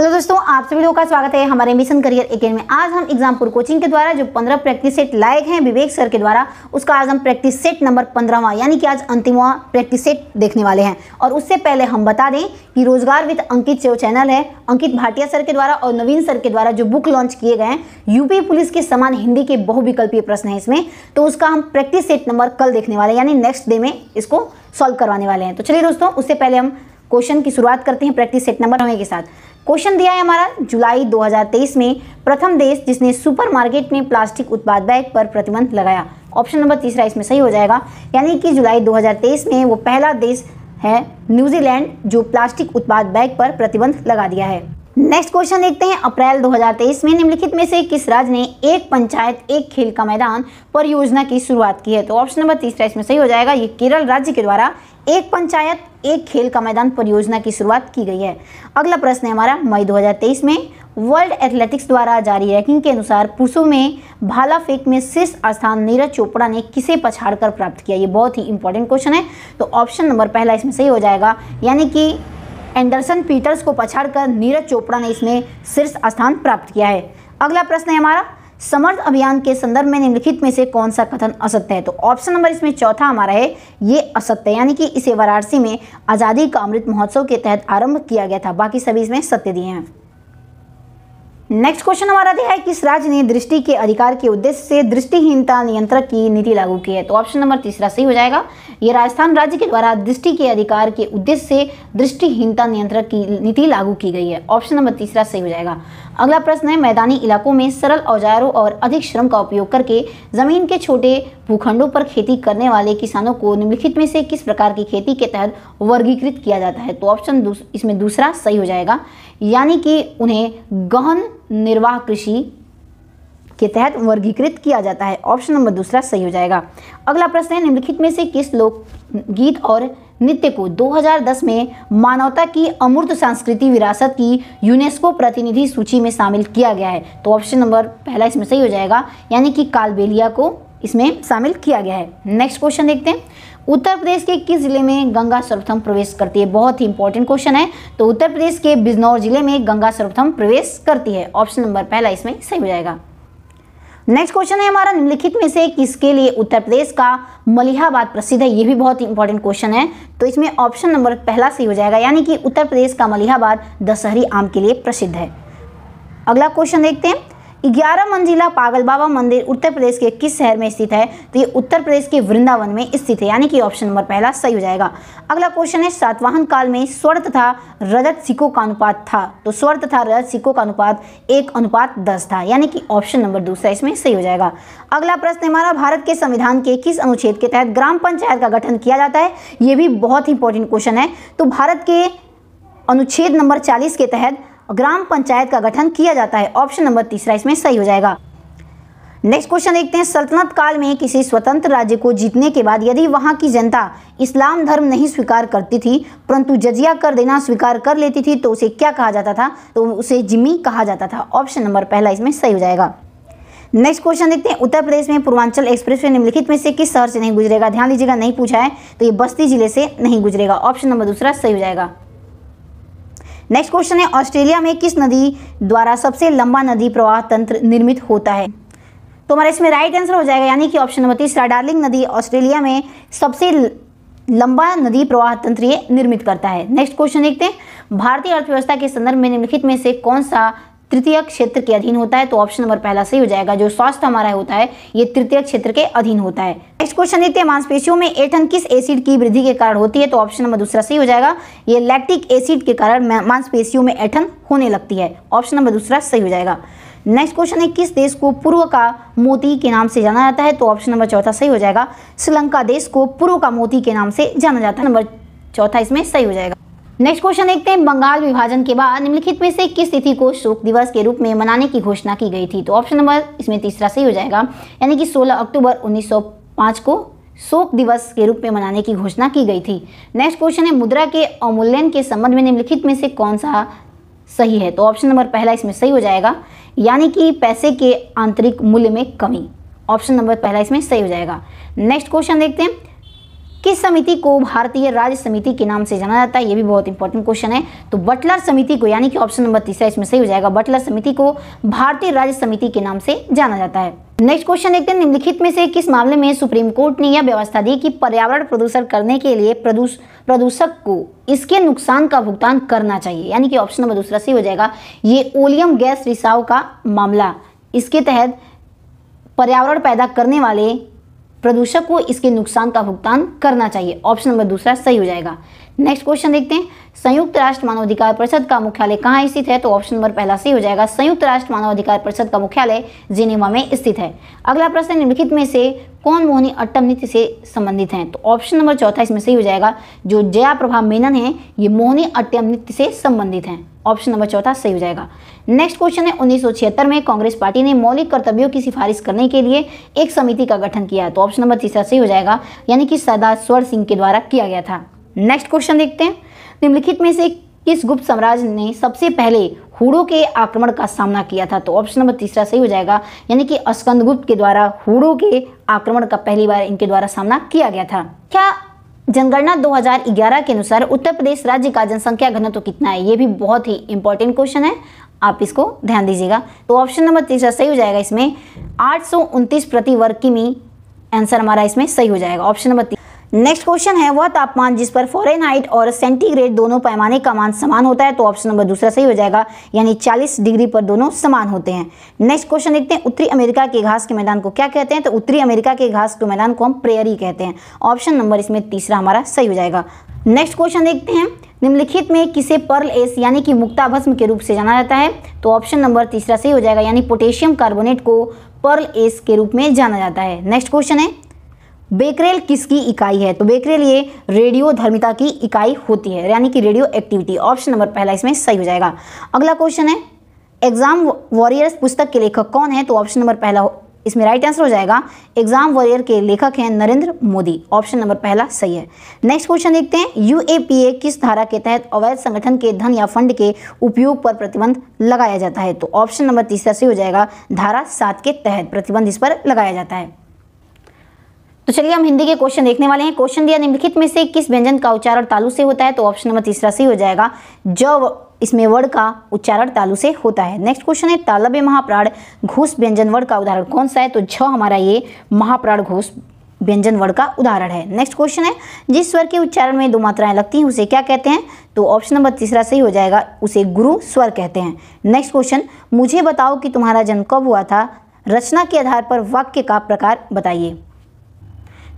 Hello दोस्तों, आप सभी लोगों का स्वागत है हमारे मिशन करियर एकेडमी में। आज हम एग्जामपुर कोचिंग के द्वारा जो 15 प्रैक्टिस सेट लाए हैं विवेक सर के द्वारा, उसका आज हम प्रैक्टिस सेट नंबर 15वां यानी कि आज अंतिमवां प्रैक्टिस सेट देखने वाले हैं। और उससे पहले हम बता दें कि रोजगार विद अंकित जो चैनल है, अंकित भाटिया सर के द्वारा और नवीन सर के द्वारा जो बुक लॉन्च किए गए हैं, यूपी पुलिस के समान हिंदी के बहुविकल्पीय प्रश्न है इसमें, तो उसका हम प्रैक्टिस सेट नंबर कल देखने वाले हैं, यानी नेक्स्ट डे में इसको सॉल्व करवाने वाले हैं। तो चलिए दोस्तों, उससे पहले हम क्वेश्चन की शुरुआत करते हैं प्रैक्टिस सेट नंबर 9 के साथ। क्वेश्चन दिया है हमारा, जुलाई 2023 में प्रथम देश जिसने सुपरमार्केट में प्लास्टिक उत्पाद बैग पर प्रतिबंध लगाया। ऑप्शन नंबर तीसरा इसमें सही हो जाएगा, यानी कि जुलाई 2023 में वो पहला देश है न्यूजीलैंड जो प्लास्टिक उत्पाद बैग पर प्रतिबंध लगा दिया है। नेक्स्ट क्वेश्चन देखते हैं, अप्रैल 2023 में निम्नलिखित में से किस राज्य ने एक पंचायत एक खेल का मैदान परियोजना की शुरुआत की है। तो ऑप्शन नंबर तीसरा इसमें सही हो जाएगा, ये केरल राज्य के द्वारा एक पंचायत एक खेल का मैदान परियोजना की शुरुआत की गई है। अगला प्रश्न है हमारा, मई 2023 में वर्ल्ड एथलेटिक्स द्वारा जारी रैंकिंग के अनुसार पुरुषों में भाला फेंक में शीर्ष स्थान नीरज चोपड़ा ने किसे पछाड़कर प्राप्त किया। ये बहुत ही इंपॉर्टेंट क्वेश्चन है, तो ऑप्शन नंबर पहला इसमें सही हो जाएगा, यानी कि एंडरसन पीटर्स को पछाड़कर नीरज चोपड़ा ने इसमें शीर्ष स्थान प्राप्त किया है। अगला प्रश्न है हमारा, समर्थ अभियान के संदर्भ में निम्नलिखित में से कौन सा कथन असत्य है। तो ऑप्शन नंबर इसमें चौथा हमारा है, ये असत्य, यानी कि इसे वाराणसी में आज़ादी का अमृत महोत्सव के तहत आरंभ किया गया था। बाकी सभी इसमें सत्य दिए हैं। नेक्स्ट क्वेश्चन हमारा दिया है, किस राज्य ने दृष्टि के अधिकार के उद्देश्य से दृष्टिहीनता नियंत्रक की नीति लागू की है। तो ऑप्शन नंबर तीसरा सही हो जाएगा, ये राजस्थान राज्य के द्वारा दृष्टि के अधिकार के उद्देश्य से दृष्टिहीनता नियंत्रक की नीति लागू की गई है। ऑप्शन नंबर तीसरा सही हो जाएगा। अगला प्रश्न है, मैदानी इलाकों में सरल औजारों और अधिक श्रम का उपयोग करके जमीन के छोटे भूखंडों पर खेती करने वाले किसानों को निम्नलिखित में से किस प्रकार की खेती के तहत वर्गीकृत किया जाता है। तो ऑप्शन इसमें दूसरा सही हो जाएगा, यानी कि उन्हें गहन निर्वाह कृषि के तहत वर्गीकृत किया जाता है। ऑप्शन नंबर दूसरा सही हो जाएगा। अगला प्रश्न है, निम्नलिखित में से किस लोकगीत और नृत्य को 2010 में मानवता की अमूर्त सांस्कृतिक विरासत की यूनेस्को प्रतिनिधि सूची में शामिल किया गया है। तो ऑप्शन नंबर पहला इसमें सही हो जाएगा, यानी कि कालबेलिया को इसमें शामिल किया गया है। नेक्स्ट क्वेश्चन देखते हैं, उत्तर प्रदेश के किस जिले में गंगा सर्वप्रथम प्रवेश करती है। बहुत ही इंपॉर्टेंट क्वेश्चन है, तो उत्तर प्रदेश के बिजनौर जिले में गंगा सर्वप्रथम प्रवेश करती है। ऑप्शन नंबर पहला इसमें सही हो जाएगा। नेक्स्ट क्वेश्चन है हमारा, निम्नलिखित में से किसके लिए उत्तर प्रदेश का मलिहाबाद प्रसिद्ध है। ये भी बहुत ही इंपॉर्टेंट क्वेश्चन है, तो इसमें ऑप्शन नंबर पहला सही हो जाएगा, यानी कि उत्तर प्रदेश का मलिहाबाद दशहरी आम के लिए प्रसिद्ध है। अगला क्वेश्चन देखते हैं, 11 मंजिला पागल बाबा मंदिर उत्तर प्रदेश के किस शहर में स्थित है। तो ये उत्तर प्रदेश के वृंदावन में स्थित है, यानी कि ऑप्शन नंबर पहला सही हो जाएगा। अगला क्वेश्चन है, सातवाहन काल में स्वर्ण तथा रजत सिक्कों का अनुपात था। तो स्वर्ण तथा रजत सिक्कों का अनुपात 1:10 था, यानी कि ऑप्शन नंबर दूसरा इसमें सही हो जाएगा। अगला प्रश्न हमारा, भारत के संविधान के किस अनुच्छेद के तहत ग्राम पंचायत का गठन किया जाता है। ये भी बहुत इंपॉर्टेंट क्वेश्चन है, तो भारत के अनुच्छेद नंबर 40 के तहत ग्राम पंचायत का गठन किया जाता है। ऑप्शन नंबर तीसरा इसमें सही हो जाएगा। नेक्स्ट क्वेश्चन देखते हैं, सल्तनत काल में किसी स्वतंत्र राज्य को जीतने के बाद यदि वहां की जनता इस्लाम धर्म नहीं स्वीकार करती थी परंतु जजिया कर देना स्वीकार कर लेती थी, तो उसे क्या कहा जाता था। तो उसे जिम्मी कहा जाता था। ऑप्शन नंबर पहला इसमें सही हो जाएगा। नेक्स्ट क्वेश्चन देखते हैं, उत्तर प्रदेश में पूर्वांचल एक्सप्रेस वे निम्नलिखित में से किस शहर से नहीं गुजरेगा। ध्यान दीजिएगा, नहीं पूछा है, तो ये बस्ती जिले से नहीं गुजरेगा। ऑप्शन नंबर दूसरा सही हो जाएगा। नेक्स्ट क्वेश्चन है, ऑस्ट्रेलिया में किस नदी द्वारा सबसे लंबा नदी प्रवाह तंत्र निर्मित होता है। तो हमारा इसमें राइट आंसर हो जाएगा, यानी कि ऑप्शन नंबर तीसरा, डार्लिंग नदी ऑस्ट्रेलिया में सबसे लंबा नदी प्रवाह तंत्र ये निर्मित करता है। नेक्स्ट क्वेश्चन देखते हैं, भारतीय अर्थव्यवस्था के संदर्भ में निम्नलिखित में से कौन सा तृतीय क्षेत्र के अधीन होता है। तो ऑप्शन नंबर पहला सही हो जाएगा, जो स्वास्थ्य हमारा होता है ये तृतीय क्षेत्र के अधीन होता है। नेक्स्ट क्वेश्चन देखते हैं, मांसपेशियों में ऐंठन किस एसिड की वृद्धि के कारण होती है। तो ऑप्शन नंबर दूसरा सही हो जाएगा, ये लैक्टिक एसिड के कारण मांसपेशियों में ऐंठन होने लगती है। ऑप्शन नंबर दूसरा सही हो जाएगा। नेक्स्ट क्वेश्चन है, किस देश को पूर्व का मोती के नाम से जाना जाता है। तो ऑप्शन नंबर चौथा सही हो जाएगा, श्रीलंका देश को पूर्व का मोती के नाम से जाना जाता है। नंबर चौथा इसमें सही हो जाएगा। नेक्स्ट क्वेश्चन देखते हैं, बंगाल विभाजन के बाद निम्नलिखित में से किस तिथि को शोक दिवस के रूप में मनाने की घोषणा की गई थी। तो ऑप्शन नंबर इसमें तीसरा सही हो जाएगा, यानी कि 16 अक्टूबर 1905 को शोक दिवस के रूप में मनाने की घोषणा की गई थी। नेक्स्ट क्वेश्चन है, मुद्रा के अवमूल्यन के संबंध में निम्नलिखित में से कौन सा सही है। तो ऑप्शन नंबर पहला इसमें सही हो जाएगा, यानी कि पैसे के आंतरिक मूल्य में कमी। ऑप्शन नंबर पहला इसमें सही हो जाएगा। नेक्स्ट क्वेश्चन देखते हैं, किस समिति को भारतीय राज्य समिति के नाम से जाना जाता है? ये भी बहुत इंपॉर्टेंट क्वेश्चन है। तो बटलर समिति को, यानी कि ऑप्शन नंबर तीसरा इसमें सही हो जाएगा। बटलर समिति को भारतीय राज्य समिति के नाम से जाना जाता है। नेक्स्ट क्वेश्चन देखते हैं, निम्नलिखित में से किस मामले में सुप्रीम कोर्ट ने यह व्यवस्था दी कि पर्यावरण प्रदूषण करने के लिए प्रदूषक को इसके नुकसान का भुगतान करना चाहिए? यानी कि ऑप्शन नंबर दूसरा सही हो जाएगा। ये ओलियम गैस रिसाव का मामला, इसके तहत पर्यावरण पैदा करने वाले प्रदूषक को इसके नुकसान का भुगतान करना चाहिए। ऑप्शन नंबर दूसरा सही हो जाएगा। नेक्स्ट क्वेश्चन देखते हैं, संयुक्त राष्ट्र मानवाधिकार परिषद का मुख्यालय कहाँ स्थित है? तो ऑप्शन नंबर पहला सही हो जाएगा। संयुक्त राष्ट्र मानवाधिकार परिषद का मुख्यालय जिनेवा में स्थित है। अगला प्रश्न, निम्नलिखित में से कौन मोहिनी अट्टम नृत्य से संबंधित हैं? तो ऑप्शन नंबर चौथा इसमें सही हो जाएगा। जो जया प्रभा मेनन है ये मोहिनी अट्टम नृत्य से संबंधित हैं। ऑप्शन नंबर चौथा सही हो जाएगा। नेक्स्ट क्वेश्चन है, 1976 में कांग्रेस पार्टी ने मौलिक कर्तव्यों की सिफारिश करने के लिए एक समिति का गठन किया। तो ऑप्शन नंबर तीसरा सही हो जाएगा, यानी कि सरदार स्वर्ण सिंह के द्वारा किया गया था। नेक्स्ट क्वेश्चन देखते हैं, निम्नलिखित में से किस गुप्त साम्राज्य ने सबसे पहले हुड़ों के आक्रमण का सामना किया था? तो ऑप्शन नंबर तीसरा सही हो जाएगा, यानी कि स्कंदगुप्त के द्वारा हुड़ों के आक्रमण का पहली बार इनके द्वारा सामना किया गया था। क्या जनगणना 2011 के अनुसार उत्तर प्रदेश राज्य का जनसंख्या घनत्व कितना है? ये भी बहुत ही इंपॉर्टेंट क्वेश्चन है, आप इसको ध्यान दीजिएगा। तो ऑप्शन नंबर तीसरा सही हो जाएगा, इसमें 829 प्रति वर्ग किमी आंसर हमारा इसमें सही हो जाएगा। ऑप्शन नंबर नेक्स्ट क्वेश्चन है, वह तापमान जिस पर फ़ारेनहाइट और सेंटीग्रेड दोनों पैमाने का मान समान होता है? तो ऑप्शन नंबर दूसरा सही हो जाएगा, यानी 40 डिग्री पर दोनों समान होते हैं। नेक्स्ट क्वेश्चन देखते हैं, उत्तरी अमेरिका के घास के मैदान को क्या कहते हैं? तो उत्तरी अमेरिका के घास के मैदान को हम प्रेयरी कहते हैं। ऑप्शन नंबर इसमें तीसरा हमारा सही हो जाएगा। नेक्स्ट क्वेश्चन देखते हैं, निम्नलिखित में किसे पर्ल एस यानी कि मुक्ताभस्म के रूप से जाना जाता है? तो ऑप्शन नंबर तीसरा सही हो जाएगा, यानी पोटेशियम कार्बोनेट को पर्ल एस के रूप में जाना जाता है। नेक्स्ट क्वेश्चन है, बेकरेल किसकी इकाई है? तो बेकरेल ये रेडियोधर्मिता की इकाई होती है, यानी कि रेडियो एक्टिविटी। ऑप्शन नंबर पहला इसमें सही हो जाएगा। अगला क्वेश्चन है, एग्जाम वॉरियर्स पुस्तक के लेखक कौन है? तो ऑप्शन नंबर पहला इसमें राइट आंसर हो जाएगा। एग्जाम वॉरियर के लेखक हैं नरेंद्र मोदी। ऑप्शन नंबर पहला सही है। नेक्स्ट क्वेश्चन देखते हैं, यूएपीए किस धारा के तहत अवैध संगठन के धन या फंड के उपयोग पर प्रतिबंध लगाया जाता है? तो ऑप्शन नंबर तीसरा सही हो जाएगा, धारा 7 के तहत प्रतिबंध इस पर लगाया जाता है। तो चलिए हम हिंदी के क्वेश्चन देखने वाले हैं। क्वेश्चन दिया, निम्नलिखित में से किस व्यंजन का उच्चारण तालु से होता है? तो ऑप्शन नंबर तीसरा सही हो जाएगा, जो इसमें वर्ण का उच्चारण तालु से होता है। नेक्स्ट क्वेश्चन है, तालव्य महाप्राण घोष व्यंजन वर्ण का उदाहरण कौन सा है? तो झ हमारा ये महाप्राण घोष व्यंजन वर्ण का उदाहरण है। नेक्स्ट क्वेश्चन है, जिस स्वर के उच्चारण में 2 मात्राएं लगती हैं उसे क्या कहते हैं? तो ऑप्शन नंबर तीसरा सही हो जाएगा, उसे गुरु स्वर कहते हैं। नेक्स्ट क्वेश्चन, मुझे बताओ कि तुम्हारा जन्म कब हुआ था? रचना के आधार पर वाक्य का प्रकार बताइए।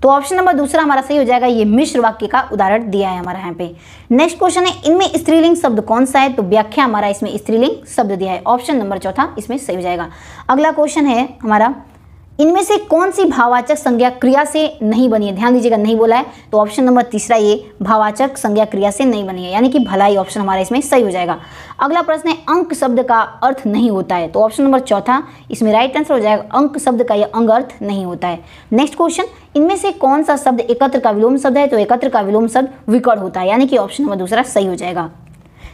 तो ऑप्शन नंबर दूसरा हमारा सही हो जाएगा, ये मिश्र वाक्य का उदाहरण दिया है हमारा यहाँ पे। नेक्स्ट क्वेश्चन है, इनमें स्त्रीलिंग शब्द कौन सा है? तो व्याख्या हमारा इसमें स्त्रीलिंग शब्द दिया है। ऑप्शन नंबर चौथा इसमें सही हो जाएगा। अगला क्वेश्चन है हमारा, इनमें से कौन सी भाववाचक संज्ञा क्रिया से नहीं बनी है? ध्यान दीजिएगा, नहीं बोला है। तो ऑप्शन नंबर तीसरा ये भाववाचक संज्ञा क्रिया से नहीं बनी है, यानी कि भलाई ऑप्शन हमारा इसमें सही हो जाएगा। अगला प्रश्न है, अंक शब्द का अर्थ नहीं होता है? तो ऑप्शन नंबर चौथा इसमें राइट आंसर हो जाएगा, अंक शब्द का यह अंग अर्थ नहीं होता है। नेक्स्ट क्वेश्चन, इनमें से कौन सा शब्द एकत्र का विलोम शब्द है? तो एकत्र का विलोम शब्द विकर्ण होता है, यानी कि ऑप्शन नंबर दूसरा सही हो जाएगा।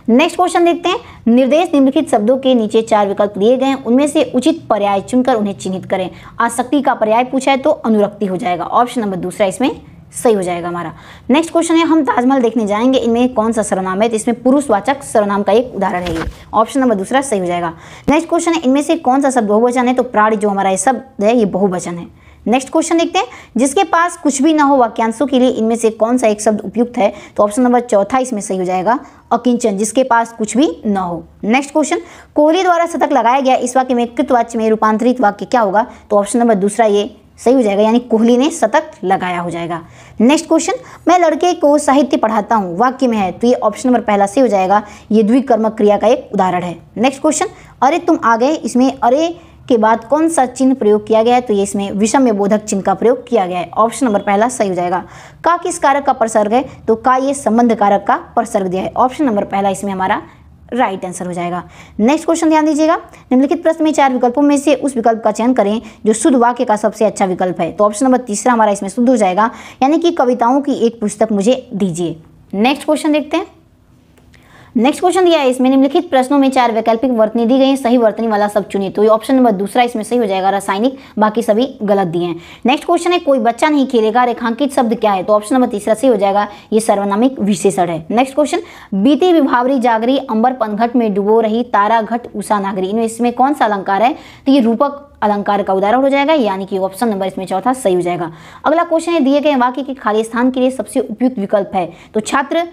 नेक्स्ट क्वेश्चन देखते हैं, निर्देश निम्नलिखित शब्दों के नीचे 4 विकल्प दिए गए हैं, उनमें से उचित पर्याय चुनकर उन्हें चिन्हित करें। आसक्ति का पर्याय पूछा है तो अनुरक्ति हो जाएगा। ऑप्शन नंबर दूसरा इसमें सही हो जाएगा हमारा। नेक्स्ट क्वेश्चन है, हम ताजमहल देखने जाएंगे, इनमें कौन सा सर्वनाम है? तो इसमें पुरुषवाचक सर्वनाम का एक उदाहरण है ये। ऑप्शन नंबर दूसरा सही हो जाएगा। नेक्स्ट क्वेश्चन है, इनमें से कौन सा शब्द बहुवचन है? तो प्राणी जो हमारा ये शब्द है ये बहुवचन है। नेक्स्ट क्वेश्चन देखते हैं, जिसके पास कुछ भी ना हो वाक्यांशों के लिए इनमें से कौन सा एक शब्द उपयुक्त है? तो ऑप्शन नंबर चौथा इसमें सही हो जाएगा, अकिंचन, जिसके पास कुछ भी ना हो। नेक्स्ट क्वेश्चन, कोहली द्वारा शतक लगाया गया, इस वाक्य में कृतवाच्य में रूपांतरित वाक्य क्या होगा? तो ऑप्शन नंबर दूसरा ये सही हो जाएगा, यानी कोहली ने शतक लगाया हो जाएगा। नेक्स्ट क्वेश्चन, मैं लड़के को साहित्य पढ़ाता हूँ, वाक्य में है, तो ये ऑप्शन नंबर पहला सही हो जाएगा, ये द्विकर्मक क्रिया का एक उदाहरण है। नेक्स्ट क्वेश्चन, अरे तुम आ गए, इसमें अरे के बाद कौन सा चिन्ह प्रयोग किया गया है? तो ये इसमें विषम्य बोधक चिन्ह का प्रयोग किया गया है। ऑप्शन नंबर पहला सही हो जाएगा। का किस कारक का प्रसर्ग है? तो का ये संबंध कारक का प्रसर्ग दिया है। ऑप्शन नंबर पहला इसमें हमारा राइट आंसर हो जाएगा। नेक्स्ट क्वेश्चन ध्यान दीजिएगा, निम्नलिखित प्रश्न में 4 विकल्पों में से उस विकल्प का चयन करें जो शुद्ध वाक्य का सबसे अच्छा विकल्प है। तो ऑप्शन नंबर तीसरा हमारा इसमें शुद्ध हो जाएगा, यानी कि कविताओं की एक पुस्तक मुझे दीजिए। नेक्स्ट क्वेश्चन देखते हैं, नेक्स्ट क्वेश्चन दिया है, इसमें निम्नलिखित प्रश्नों में 4 वैकल्पिक वर्तनी दी गई हैं, सही वर्तनी वाला सब चुनिए। तो ये ऑप्शन नंबर दूसरा इसमें सही हो जाएगा, रासायनिक, बाकी सभी गलत दिए हैं। नेक्स्ट क्वेश्चन है, कोई बच्चा नहीं खेलेगा, रेखांकित शब्द क्या है? तो ऑप्शन नंबर तीसरा सही हो जाएगा, ये सर्वनामिक विशेषण है। नेक्स्ट क्वेश्चन, बीती विभावरी जागरी, अंबर पनघट में डुबो रही, तारा घट उषा नागरी, इनमें इसमें कौन सा अलंकार है? तो ये रूपक अलंकार का उदाहरण हो जाएगा, यानी कि ऑप्शन नंबर इसमें चौथा सही हो जाएगा। अगला क्वेश्चन है, दिए गए वाक्य के खाली स्थान के लिए सबसे उपयुक्त विकल्प है। तो छात्र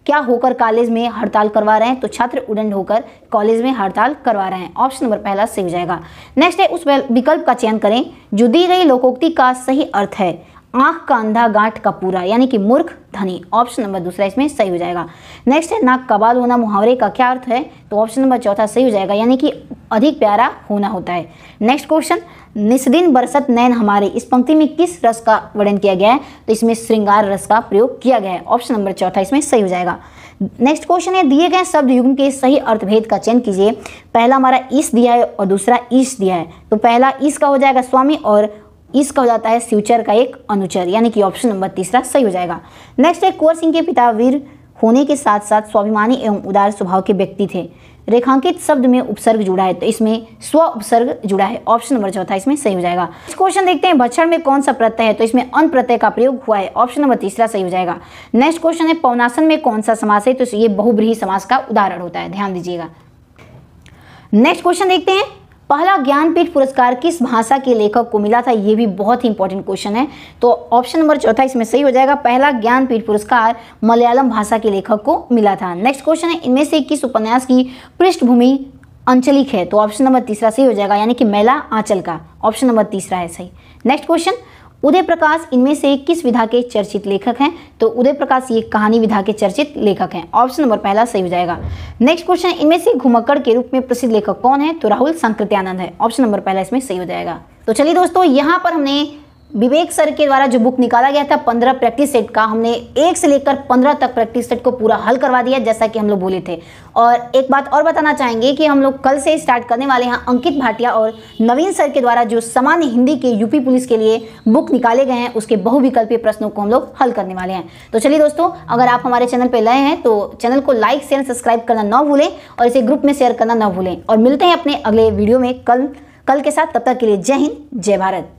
क्या होकर कॉलेज में हड़ताल करवा रहे हैं? तो छात्र उदंड होकर कॉलेज में हड़ताल करवा रहे हैं, ऑप्शन नंबर पहला सही हो जाएगा। नेक्स्ट है, उस विकल्प का चयन करें जो दी गई लोकोक्ति का सही अर्थ है। आंख का अंधा गांठ का पूरा, यानी कि मूर्ख धनी, ऑप्शन नंबर दूसरा इसमें सही हो जाएगा। नेक्स्ट है, नाक का बाल होना मुहावरे का क्या अर्थ है? तो ऑप्शन नंबर चौथा सही हो जाएगा, यानी कि अधिक प्यारा होना होता है। नेक्स्ट क्वेश्चन, निस्दिन बरसत नैन हमारे, इस पंक्ति में किस रस का वर्णन किया गया है? तो इसमें श्रृंगार रस का प्रयोग किया गया है, ऑप्शन नंबर चौथा इसमें सही हो जाएगा। नेक्स्ट क्वेश्चन है, दिए गए शब्द युग्म के सही अर्थभेद का चयन कीजिए। पहला हमारा इस दिया है और दूसरा ईश दिया है, तो पहला इस का हो जाएगा स्वामी और इसका हो जाता है शिवचर का एक अनुचर, यानी कि ऑप्शन नंबर तीसरा सही हो जाएगा। नेक्स्ट है, कुंवर सिंह के पिता वीर होने के साथ साथ स्वाभिमानी एवं उदार स्वभाव के व्यक्ति थे। रेखांकित शब्द में उपसर्ग जुड़ा है, तो इसमें स्व उपसर्ग जुड़ा है, ऑप्शन नंबर चौथा इसमें सही हो जाएगा। इस क्वेश्चन देखते हैं, भक्षण में कौन सा प्रत्यय है? तो इसमें अन प्रत्यय का प्रयोग हुआ है, ऑप्शन नंबर तीसरा सही हो जाएगा। नेक्स्ट क्वेश्चन है, पवनासन में कौन सा समास है? तो ये बहुब्रीहि समास का उदाहरण होता है, ध्यान दीजिएगा। नेक्स्ट क्वेश्चन देखते हैं, पहला ज्ञानपीठ पुरस्कार किस भाषा के लेखक को मिला था? ये भी बहुत ही इंपॉर्टेंट क्वेश्चन है, तो ऑप्शन नंबर चौथा इसमें सही हो जाएगा। पहला ज्ञानपीठ पुरस्कार मलयालम भाषा के लेखक को मिला था। नेक्स्ट क्वेश्चन है, इनमें से किस उपन्यास की पृष्ठभूमि अंचलिक है? तो ऑप्शन नंबर तीसरा सही हो जाएगा, यानी कि मैला आंचल का, ऑप्शन नंबर तीसरा है सही। नेक्स्ट क्वेश्चन, उदय प्रकाश इनमें से किस विधा के चर्चित लेखक हैं? तो उदय प्रकाश ये कहानी विधा के चर्चित लेखक हैं, ऑप्शन नंबर पहला सही हो जाएगा। नेक्स्ट क्वेश्चन, इनमें से घुमक्कड़ के रूप में प्रसिद्ध लेखक कौन है? तो राहुल सांकृत्यानंद है, ऑप्शन नंबर पहला इसमें सही हो जाएगा। तो चलिए दोस्तों, यहाँ पर हमने विवेक सर के द्वारा जो बुक निकाला गया था 15 प्रैक्टिस सेट का, हमने 1 से लेकर 15 तक प्रैक्टिस सेट को पूरा हल करवा दिया, जैसा कि हम लोग बोले थे। और एक बात और बताना चाहेंगे कि हम लोग कल से स्टार्ट करने वाले हैं अंकित भाटिया और नवीन सर के द्वारा जो सामान्य हिंदी के यूपी पुलिस के लिए बुक निकाले गए हैं, उसके बहुविकल्पीय प्रश्नों को हम लोग हल करने वाले हैं। तो चलिए दोस्तों, अगर आप हमारे चैनल पर नए हैं तो चैनल को लाइक शेयर सब्सक्राइब करना ना भूलें और इसे ग्रुप में शेयर करना ना भूलें। और मिलते हैं अपने अगले वीडियो में कल के साथ, तब तक के लिए जय हिंद जय भारत।